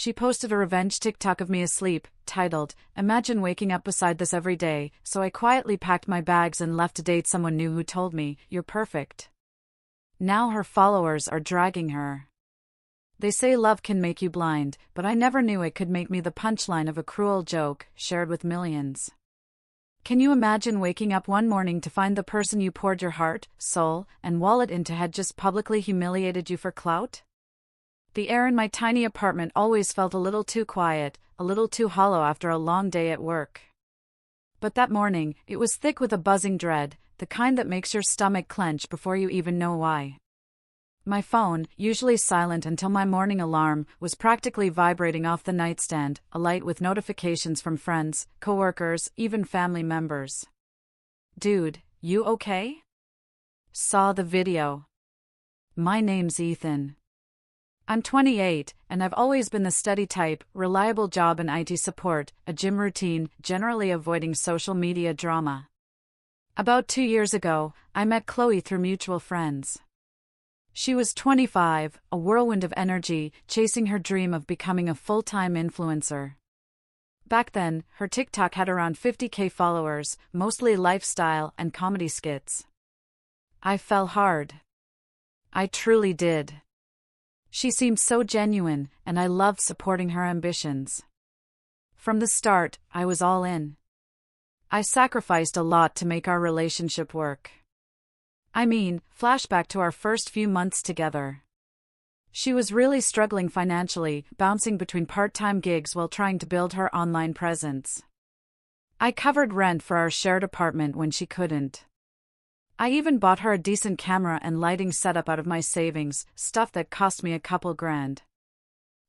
She posted a revenge TikTok of me asleep, titled, "Imagine waking up beside this every day," so I quietly packed my bags and left to date someone new who told me, "You're perfect." Now her followers are dragging her. They say love can make you blind, but I never knew it could make me the punchline of a cruel joke, shared with millions. Can you imagine waking up one morning to find the person you poured your heart, soul, and wallet into had just publicly humiliated you for clout? The air in my tiny apartment always felt a little too quiet, a little too hollow after a long day at work. But that morning, it was thick with a buzzing dread, the kind that makes your stomach clench before you even know why. My phone, usually silent until my morning alarm, was practically vibrating off the nightstand, alight with notifications from friends, coworkers, even family members. "Dude, you okay?" Saw the video. My name's Ethan. I'm 28, and I've always been the steady type, reliable job and IT support, a gym routine, generally avoiding social media drama. About 2 years ago, I met Chloe through mutual friends. She was 25, a whirlwind of energy, chasing her dream of becoming a full-time influencer. Back then, her TikTok had around 50K followers, mostly lifestyle and comedy skits. I fell hard. I truly did. She seemed so genuine, and I loved supporting her ambitions. From the start, I was all in. I sacrificed a lot to make our relationship work. I mean, flashback to our first few months together. She was really struggling financially, bouncing between part-time gigs while trying to build her online presence. I covered rent for our shared apartment when she couldn't. I even bought her a decent camera and lighting setup out of my savings, stuff that cost me a couple grand.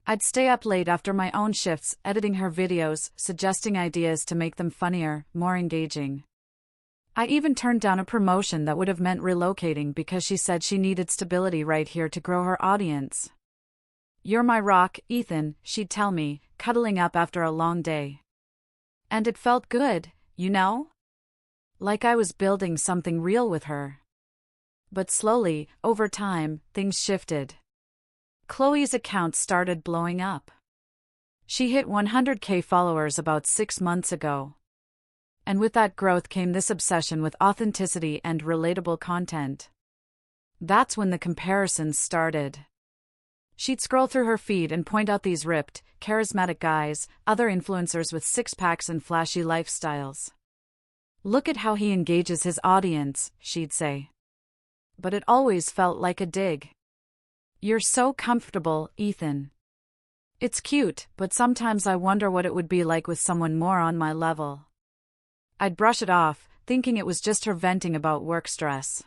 I'd stay up late after my own shifts, editing her videos, suggesting ideas to make them funnier, more engaging. I even turned down a promotion that would have meant relocating because she said she needed stability right here to grow her audience. "You're my rock, Ethan," she'd tell me, cuddling up after a long day. And it felt good, you know? Like I was building something real with her. But slowly, over time, things shifted. Chloe's account started blowing up. She hit 100K followers about 6 months ago. And with that growth came this obsession with authenticity and relatable content. That's when the comparisons started. She'd scroll through her feed and point out these ripped, charismatic guys, other influencers with six-packs and flashy lifestyles. "Look at how he engages his audience," she'd say. But it always felt like a dig. "You're so comfortable, Ethan." It's cute, but sometimes I wonder what it would be like with someone more on my level. I'd brush it off, thinking it was just her venting about work stress.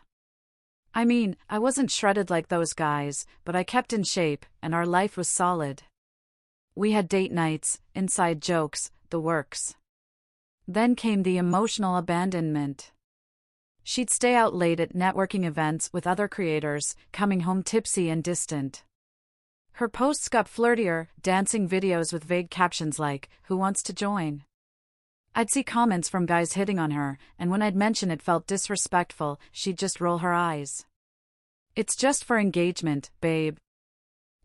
I mean, I wasn't shredded like those guys, but I kept in shape, and our life was solid. We had date nights, inside jokes, the works. Then came the emotional abandonment. She'd stay out late at networking events with other creators, coming home tipsy and distant. Her posts got flirtier, dancing videos with vague captions like, "Who wants to join?" I'd see comments from guys hitting on her, and when I'd mention it felt disrespectful, she'd just roll her eyes. "It's just for engagement, babe.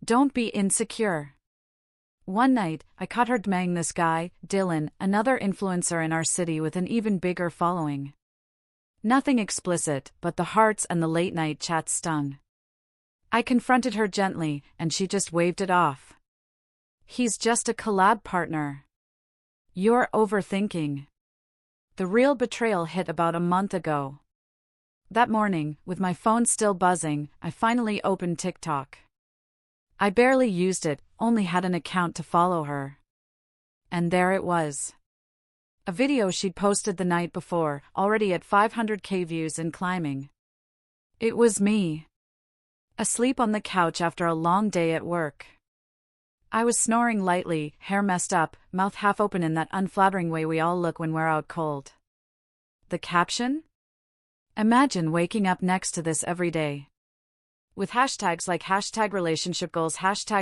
Don't be insecure." One night, I caught her DMing this guy, Dylan, another influencer in our city with an even bigger following. Nothing explicit, but the hearts and the late-night chats stung. I confronted her gently, and she just waved it off. "He's just a collab partner. You're overthinking." The real betrayal hit about a month ago. That morning, with my phone still buzzing, I finally opened TikTok. I barely used it, only had an account to follow her. And there it was. A video she'd posted the night before, already at 500K views and climbing. It was me. Asleep on the couch after a long day at work. I was snoring lightly, hair messed up, mouth half open in that unflattering way we all look when we're out cold. The caption? "Imagine waking up next to this every day." With hashtags like #relationship-goals,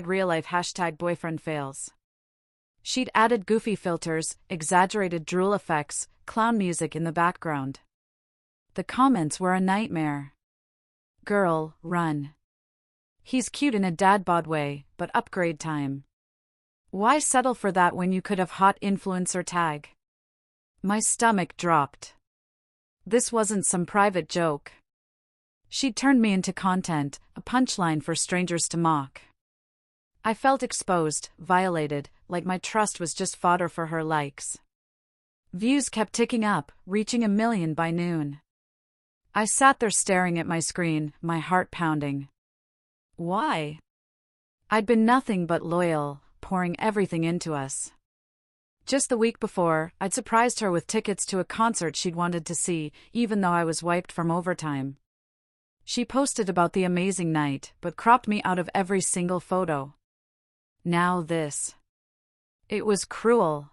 #real-life, #boyfriend fails. She'd added goofy filters, exaggerated drool effects, clown music in the background. The comments were a nightmare. "Girl, run. He's cute in a dad bod way, but upgrade time. Why settle for that when you could have hot influencer tag? My stomach dropped. This wasn't some private joke. She'd turned me into content, a punchline for strangers to mock. I felt exposed, violated, like my trust was just fodder for her likes. Views kept ticking up, reaching 1 million by noon. I sat there staring at my screen, my heart pounding. Why? I'd been nothing but loyal, pouring everything into us. Just the week before, I'd surprised her with tickets to a concert she'd wanted to see, even though I was wiped from overtime. She posted about the amazing night, but cropped me out of every single photo. Now this. It was cruel.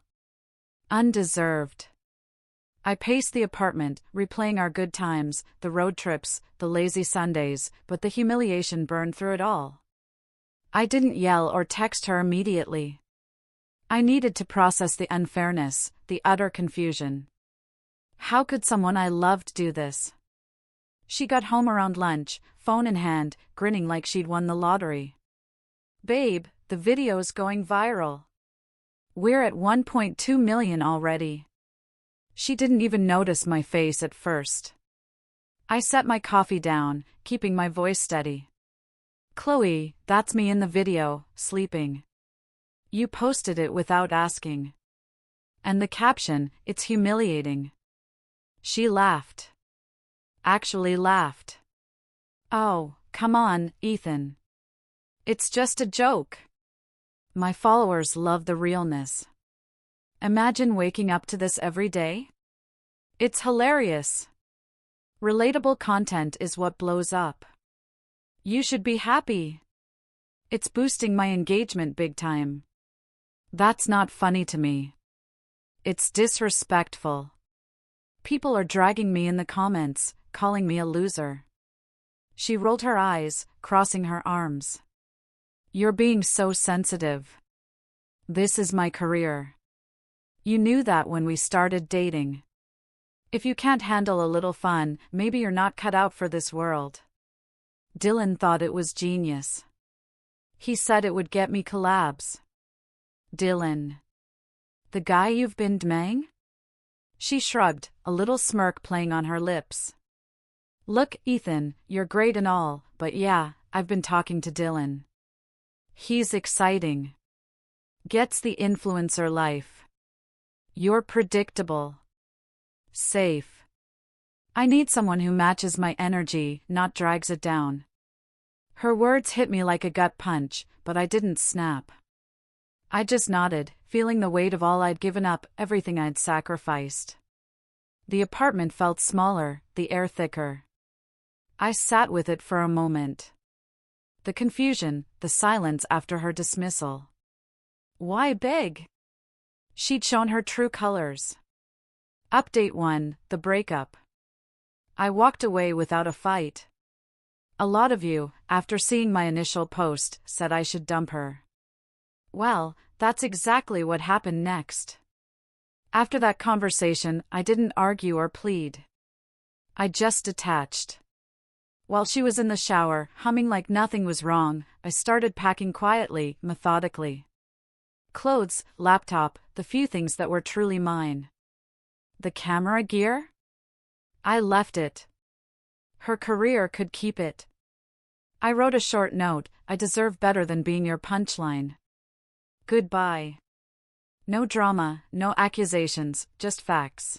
Undeserved. I paced the apartment, replaying our good times, the road trips, the lazy Sundays, but the humiliation burned through it all. I didn't yell or text her immediately. I needed to process the unfairness, the utter confusion. How could someone I loved do this? She got home around lunch, phone in hand, grinning like she'd won the lottery. Babe, the video's going viral. We're at 1.2 million already. She didn't even notice my face at first. I set my coffee down, keeping my voice steady. Chloe, that's me in the video, sleeping. You posted it without asking. And the caption, it's humiliating. She laughed. Actually laughed. Oh, come on, Ethan. It's just a joke. My followers love the realness. Imagine waking up to this every day. It's hilarious. Relatable content is what blows up. You should be happy. It's boosting my engagement big time. That's not funny to me. It's disrespectful. People are dragging me in the comments, calling me a loser. She rolled her eyes, crossing her arms. You're being so sensitive. This is my career. You knew that when we started dating. If you can't handle a little fun, maybe you're not cut out for this world. Dylan thought it was genius. He said it would get me collabs. Dylan. The guy you've been DMing? She shrugged, a little smirk playing on her lips. Look, Ethan, you're great and all, but yeah, I've been talking to Dylan. He's exciting. Gets the influencer life. You're predictable. Safe. I need someone who matches my energy, not drags it down. Her words hit me like a gut punch, but I didn't snap. I just nodded, feeling the weight of all I'd given up, everything I'd sacrificed. The apartment felt smaller, the air thicker. I sat with it for a moment. The confusion, the silence after her dismissal. Why beg? She'd shown her true colors. Update 1, the breakup. I walked away without a fight. A lot of you, after seeing my initial post, said I should dump her. Well, that's exactly what happened next. After that conversation, I didn't argue or plead. I just detached. While she was in the shower, humming like nothing was wrong, I started packing quietly, methodically. Clothes, laptop, the few things that were truly mine. The camera gear? I left it. Her career could keep it. I wrote a short note, I deserve better than being your punchline. Goodbye. No drama, no accusations, just facts.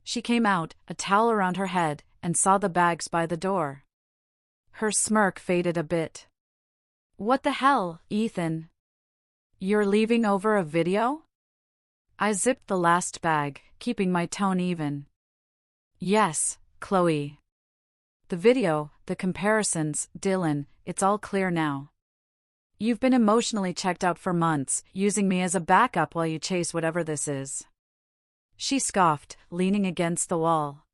She came out, a towel around her head, and saw the bags by the door. Her smirk faded a bit. What the hell, Ethan? You're leaving over a video? I zipped the last bag, keeping my tone even. Yes, Chloe. The video, the comparisons, Dylan, it's all clear now. You've been emotionally checked out for months, using me as a backup while you chase whatever this is. She scoffed, leaning against the wall.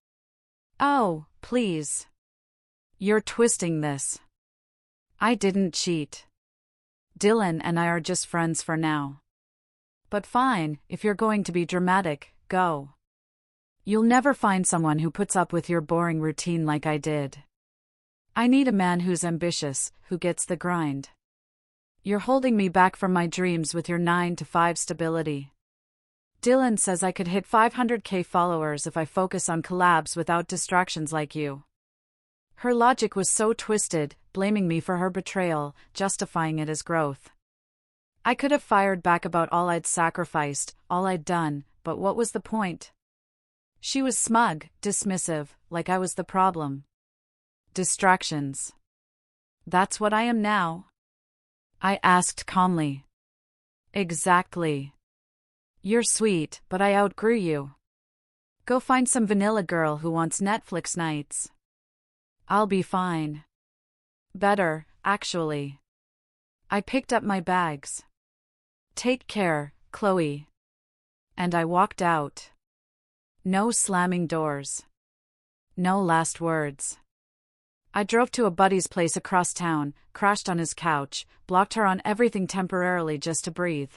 Oh, please. You're twisting this. I didn't cheat. Dylan and I are just friends for now. But fine, if you're going to be dramatic, go. You'll never find someone who puts up with your boring routine like I did. I need a man who's ambitious, who gets the grind. You're holding me back from my dreams with your 9 to 5 stability. Dylan says I could hit 500k followers if I focus on collabs without distractions like you. Her logic was so twisted, blaming me for her betrayal, justifying it as growth. I could have fired back about all I'd sacrificed, all I'd done, but what was the point? She was smug, dismissive, like I was the problem. Distractions. That's what I am now? I asked calmly. Exactly. You're sweet, but I outgrew you. Go find some vanilla girl who wants Netflix nights. I'll be fine. Better, actually. I picked up my bags. Take care, Chloe. And I walked out. No slamming doors. No last words. I drove to a buddy's place across town, crashed on his couch, blocked her on everything temporarily just to breathe.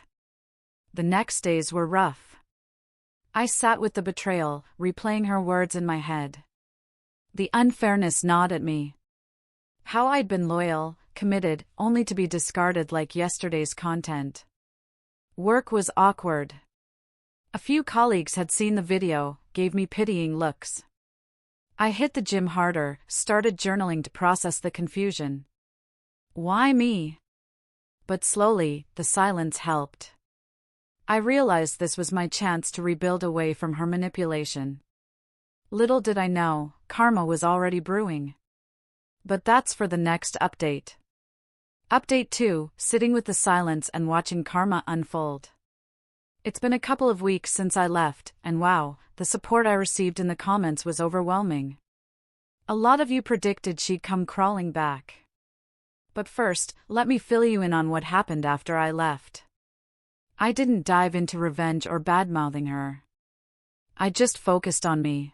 The next days were rough. I sat with the betrayal, replaying her words in my head. The unfairness gnawed at me. How I'd been loyal, committed, only to be discarded like yesterday's content. Work was awkward. A few colleagues had seen the video, gave me pitying looks. I hit the gym harder, started journaling to process the confusion. Why me? But slowly, the silence helped. I realized this was my chance to rebuild away from her manipulation. Little did I know, karma was already brewing. But that's for the next update. Update 2, sitting with the silence and watching karma unfold. It's been a couple of weeks since I left, and wow, the support I received in the comments was overwhelming. A lot of you predicted she'd come crawling back. But first, let me fill you in on what happened after I left. I didn't dive into revenge or bad-mouthing her. I just focused on me.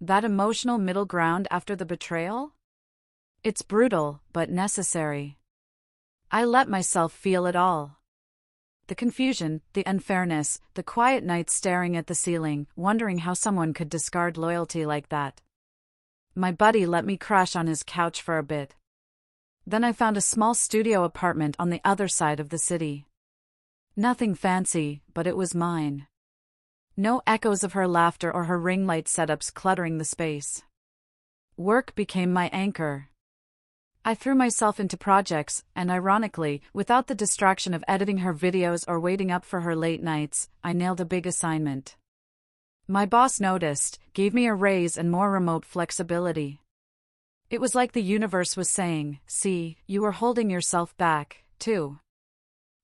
That emotional middle ground after the betrayal? It's brutal, but necessary. I let myself feel it all. The confusion, the unfairness, the quiet nights staring at the ceiling, wondering how someone could discard loyalty like that. My buddy let me crash on his couch for a bit. Then I found a small studio apartment on the other side of the city. Nothing fancy, but it was mine. No echoes of her laughter or her ring light setups cluttering the space. Work became my anchor. I threw myself into projects, and ironically, without the distraction of editing her videos or waiting up for her late nights, I nailed a big assignment. My boss noticed, gave me a raise and more remote flexibility. It was like the universe was saying, see, you were holding yourself back, too.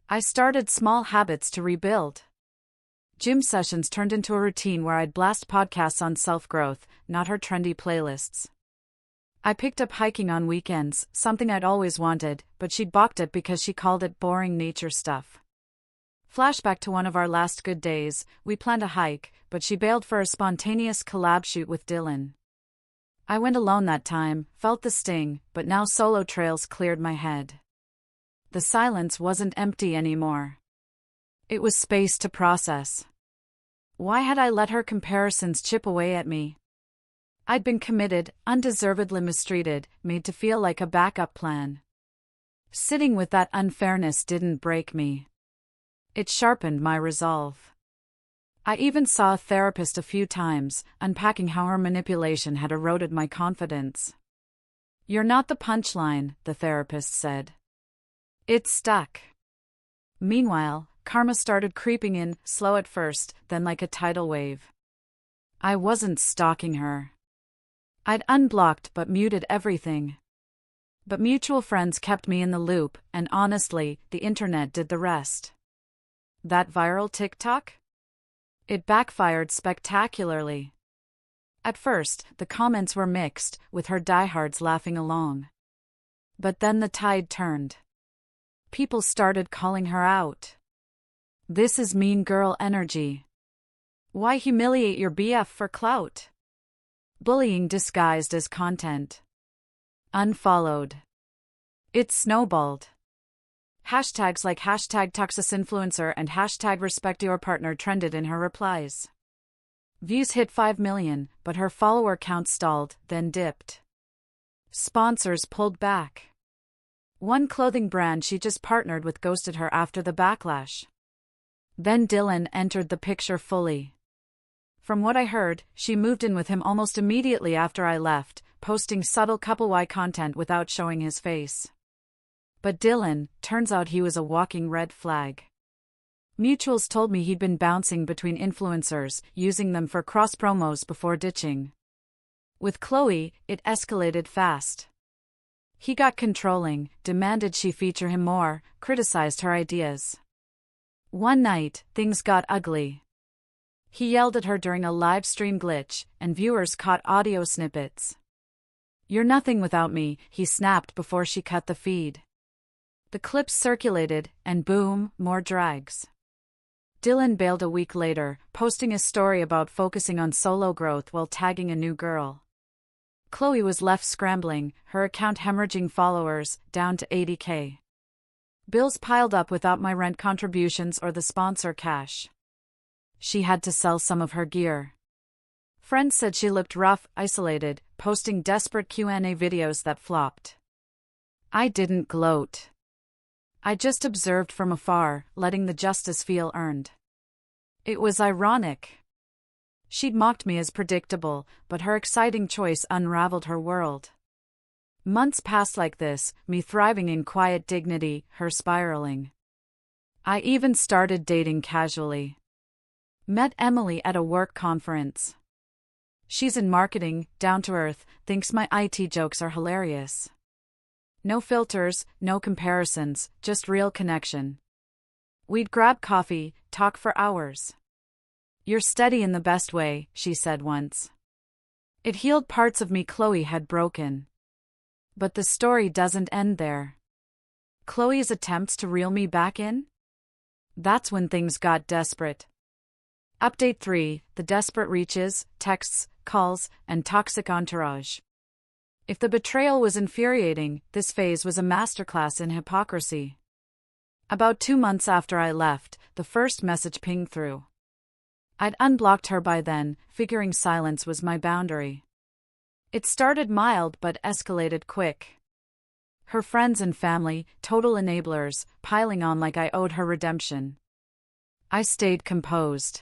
I started small habits to rebuild. Gym sessions turned into a routine where I'd blast podcasts on self-growth, not her trendy playlists. I picked up hiking on weekends, something I'd always wanted, but she balked at because she called it boring nature stuff. Flashback to one of our last good days, we planned a hike, but she bailed for a spontaneous collab shoot with Dylan. I went alone that time, felt the sting, but now solo trails cleared my head. The silence wasn't empty anymore. It was space to process. Why had I let her comparisons chip away at me? I'd been committed, undeservedly mistreated, made to feel like a backup plan. Sitting with that unfairness didn't break me. It sharpened my resolve. I even saw a therapist a few times, unpacking how her manipulation had eroded my confidence. You're not the punchline, the therapist said. It stuck. Meanwhile, karma started creeping in, slow at first, then like a tidal wave. I wasn't stalking her. I'd unblocked but muted everything. But mutual friends kept me in the loop, and honestly, the internet did the rest. That viral TikTok? It backfired spectacularly. At first, the comments were mixed, with her diehards laughing along. But then the tide turned. People started calling her out. This is mean girl energy. Why humiliate your BF for clout? Bullying disguised as content. Unfollowed. It snowballed. Hashtags like #ToxicInfluencer and #RespectYourPartner trended in her replies. Views hit 5 million, but her follower count stalled, then dipped. Sponsors pulled back. One clothing brand she just partnered with ghosted her after the backlash. Then Dylan entered the picture fully. From what I heard, she moved in with him almost immediately after I left, posting subtle couple-wide content without showing his face. But Dylan, turns out he was a walking red flag. Mutuals told me he'd been bouncing between influencers, using them for cross-promos before ditching. With Chloe, it escalated fast. He got controlling, demanded she feature him more, criticized her ideas. One night, things got ugly. He yelled at her during a live stream glitch, and viewers caught audio snippets. "You're nothing without me," he snapped before she cut the feed. The clips circulated, and boom, more drags. Dylan bailed a week later, posting a story about focusing on solo growth while tagging a new girl. Chloe was left scrambling, her account hemorrhaging followers, down to 80K. Bills piled up without my rent contributions or the sponsor cash. She had to sell some of her gear. Friends said she looked rough, isolated, posting desperate Q&A videos that flopped. I didn't gloat. I just observed from afar, letting the justice feel earned. It was ironic. She'd mocked me as predictable, but her exciting choice unraveled her world. Months passed like this, me thriving in quiet dignity, her spiraling. I even started dating casually. Met Emily at a work conference. She's in marketing, down to earth, thinks my IT jokes are hilarious. No filters, no comparisons, just real connection. We'd grab coffee, talk for hours. "You're steady in the best way," she said once. It healed parts of me Chloe had broken. But the story doesn't end there. Chloe's attempts to reel me back in? That's when things got desperate. Update 3, the desperate reaches, texts, calls, and toxic entourage. If the betrayal was infuriating, this phase was a masterclass in hypocrisy. About 2 months after I left, the first message pinged through. I'd unblocked her by then, figuring silence was my boundary. It started mild but escalated quick. Her friends and family, total enablers, piling on like I owed her redemption. I stayed composed.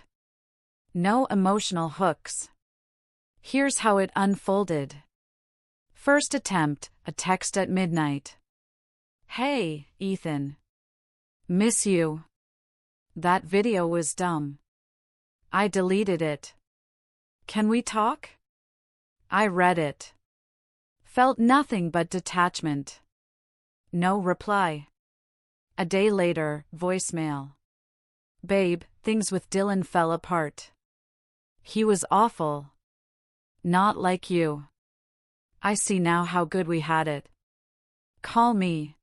No emotional hooks. Here's how it unfolded. First attempt, a text at midnight. "Hey, Ethan. Miss you. That video was dumb. I deleted it. Can we talk?" I read it. Felt nothing but detachment. No reply. A day later, voicemail. "Babe, things with Dylan fell apart. He was awful. Not like you. I see now how good we had it. Call me."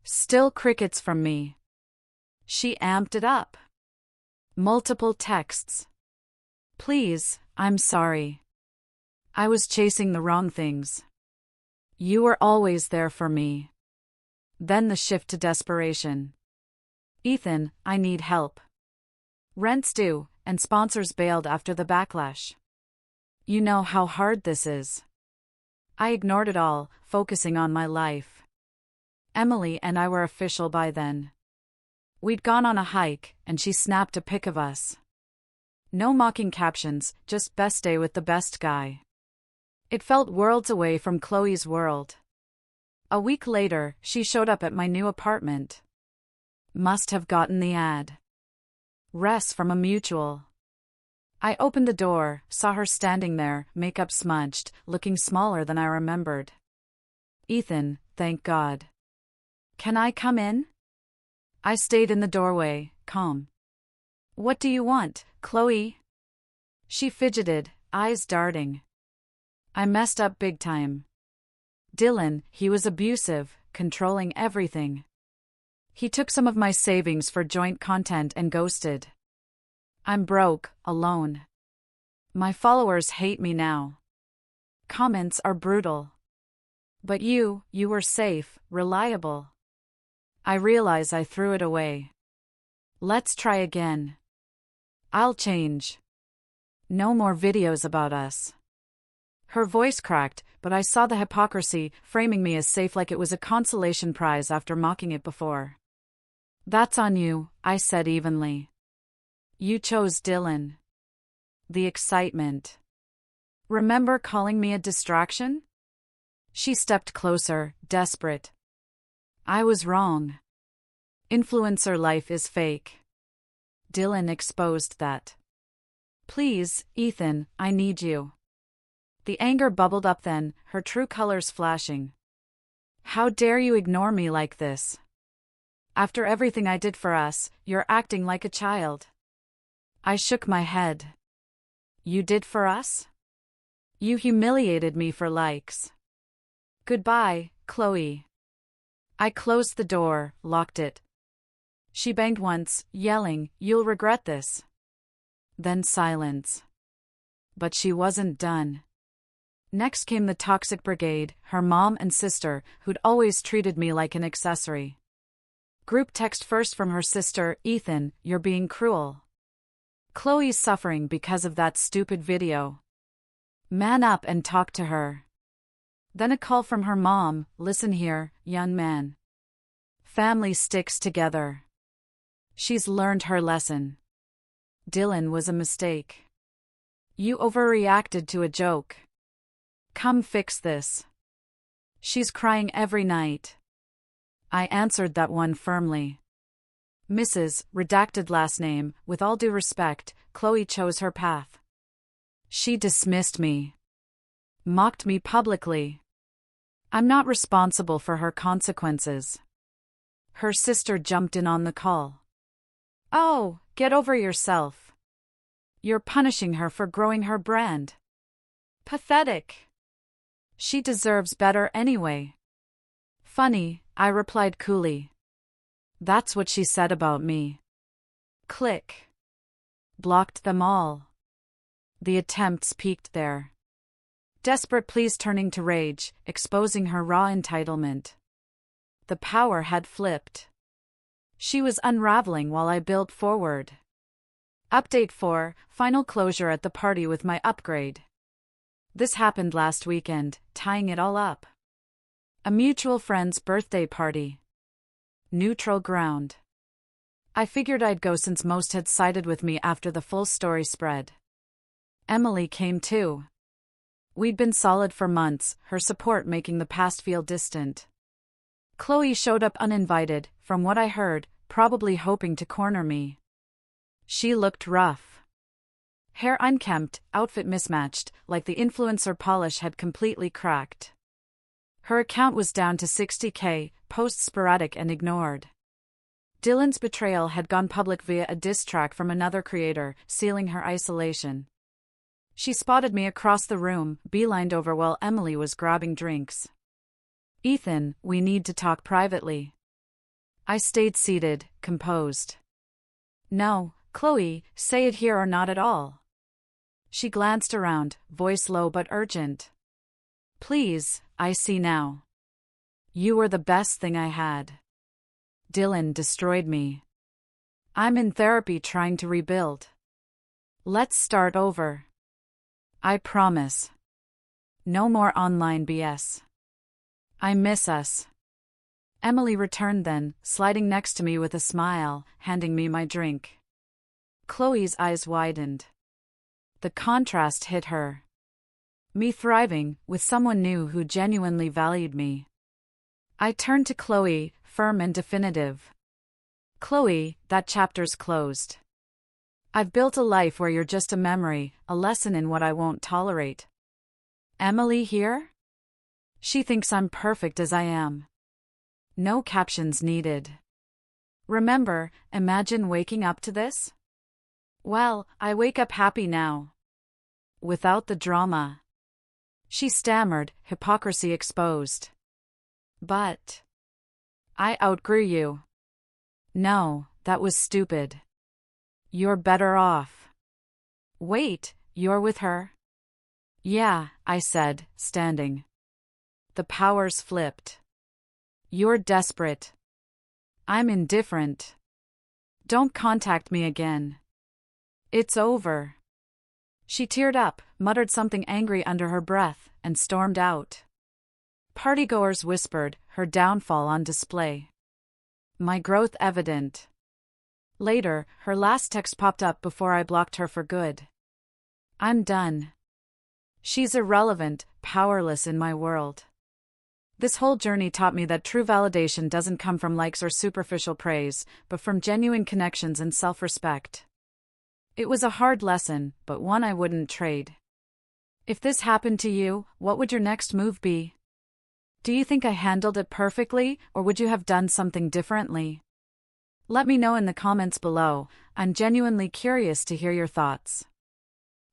Still crickets from me. She amped it up. Multiple texts. "Please, I'm sorry. I was chasing the wrong things. You were always there for me." Then the shift to desperation. "Ethan, I need help. Rent's due, and sponsors bailed after the backlash. You know how hard this is." I ignored it all, focusing on my life. Emily and I were official by then. We'd gone on a hike, and she snapped a pic of us. No mocking captions, just "best day with the best guy." It felt worlds away from Chloe's world. A week later, she showed up at my new apartment. Must have gotten the ad. Res from a mutual. I opened the door, saw her standing there, makeup smudged, looking smaller than I remembered. "Ethan, thank God. Can I come in?" I stayed in the doorway, calm. "What do you want, Chloe?" She fidgeted, eyes darting. I messed up big time. Dylan, he was abusive, controlling everything. He took some of my savings for joint content and ghosted. I'm broke, alone. My followers hate me now. Comments are brutal. But you were safe, reliable. I realize I threw it away. Let's try again. I'll change. No more videos about us. Her voice cracked, but I saw the hypocrisy, framing me as safe like it was a consolation prize after mocking it before. That's on you, I said evenly. You chose Dylan. The excitement. Remember calling me a distraction? She stepped closer, desperate. I was wrong. Influencer life is fake. Dylan exposed that. Please, Ethan, I need you. The anger bubbled up then, her true colors flashing. How dare you ignore me like this? After everything I did for us, you're acting like a child. I shook my head. You did for us? You humiliated me for likes. Goodbye, Chloe. I closed the door, locked it. She banged once, yelling, "You'll regret this." Then silence. But she wasn't done. Next came the toxic brigade, her mom and sister, who'd always treated me like an accessory. Group text first from her sister, "Ethan, you're being cruel. Chloe's suffering because of that stupid video. Man up and talk to her." Then a call from her mom, "Listen here, young man. Family sticks together. She's learned her lesson. Dylan was a mistake. You overreacted to a joke. Come fix this. She's crying every night." I answered that one firmly. Mrs. redacted last name, with all due respect, Chloe chose her path. She dismissed me. Mocked me publicly. I'm not responsible for her consequences. Her sister jumped in on the call. Oh, get over yourself. You're punishing her for growing her brand. Pathetic. She deserves better anyway. Funny, I replied coolly. That's what she said about me. Click. Blocked them all. The attempts peaked there. Desperate pleas turning to rage, exposing her raw entitlement. The power had flipped. She was unraveling while I built forward. Update 4, final closure at the party with my upgrade. This happened last weekend, tying it all up. A mutual friend's birthday party. Neutral ground. I figured I'd go since most had sided with me after the full story spread. Emily came too. We'd been solid for months, her support making the past feel distant. Chloe showed up uninvited, from what I heard, probably hoping to corner me. She looked rough. Hair unkempt, outfit mismatched, like the influencer polish had completely cracked. Her account was down to 60K, posts sporadic and ignored. Dylan's betrayal had gone public via a diss track from another creator, sealing her isolation. She spotted me across the room, beelined over while Emily was grabbing drinks. "Ethan, we need to talk privately." I stayed seated, composed. "No, Chloe, say it here or not at all." She glanced around, voice low but urgent. "Please, I see now. You were the best thing I had. Dylan destroyed me. I'm in therapy trying to rebuild. Let's start over. I promise. No more online BS. I miss us." Emily returned then, sliding next to me with a smile, handing me my drink. Chloe's eyes widened. The contrast hit her. Me thriving, with someone new who genuinely valued me. I turned to Chloe, firm and definitive. "Chloe, that chapter's closed. I've built a life where you're just a memory, a lesson in what I won't tolerate." Emily here? She thinks I'm perfect as I am. No captions needed. Remember, imagine waking up to this? Well, I wake up happy now. Without the drama. She stammered, hypocrisy exposed. But I outgrew you. No, that was stupid. You're better off. Wait, you're with her? Yeah, I said, standing. The powers flipped. You're desperate. I'm indifferent. Don't contact me again. It's over. She teared up, muttered something angry under her breath, and stormed out. Partygoers whispered, her downfall on display. My growth evident. Later, her last text popped up before I blocked her for good. I'm done. She's irrelevant, powerless in my world. This whole journey taught me that true validation doesn't come from likes or superficial praise, but from genuine connections and self-respect. It was a hard lesson, but one I wouldn't trade. If this happened to you, what would your next move be? Do you think I handled it perfectly, or would you have done something differently? Let me know in the comments below. I'm genuinely curious to hear your thoughts.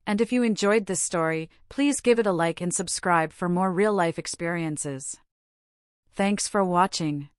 And if you enjoyed this story, please give it a like and subscribe for more real-life experiences. Thanks for watching.